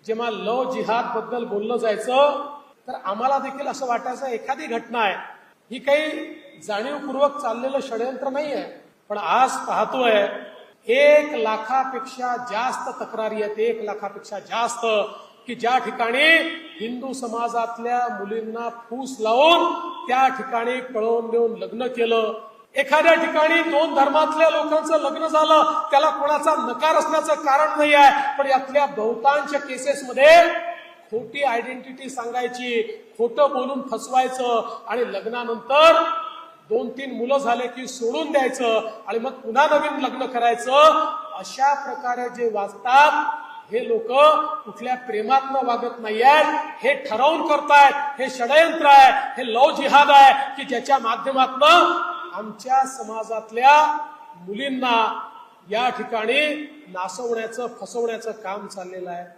जेव्हा लव जिहाद बद्दल बोललं जायचं तर आम्हाला देखील असं वाटायचं एखादी घटना आहे, ही काही जाणीवपूर्वक चाललेलं षडयंत्र नाहीये. पण आज पाहतोय 1 लाखापेक्षा जास्त तक्रारी आहेत, 1 लाखापेक्षा जास्त, की ज्या ठिकाणी हिंदू समाजातल्या मुलींना फूस लावून त्या ठिकाणी पळवून देऊन लग्न केलं. एखाद्या ठिकाणी 2 धर्मातल्या लोकांचं लग्न झालं, त्याला कोणाचा नकार असण्याचं कारण नाही आहे, पण यातल्या बहुतांश केसेसमध्ये खोटी आयडेंटिटी सांगायची, खोटं बोलून फसवायचं आणि लग्नानंतर 2-3 मुलं झाले की सोडून द्यायचं आणि मग पुन्हा नवीन लग्न करायचं. अशा प्रकारे जे वागतात हे लोक कुठल्या प्रेमातनं वागत नाहीयेत, हे ठरवून करतायत. हे षडयंत्र आहे, हे लव जिहाद आहे, की ज्याच्या माध्यमातून आमच्या समाजातल्या मुलींना या ठिकाणी नासवण्याचं फसवण्याचं काम चाललेलं आहे.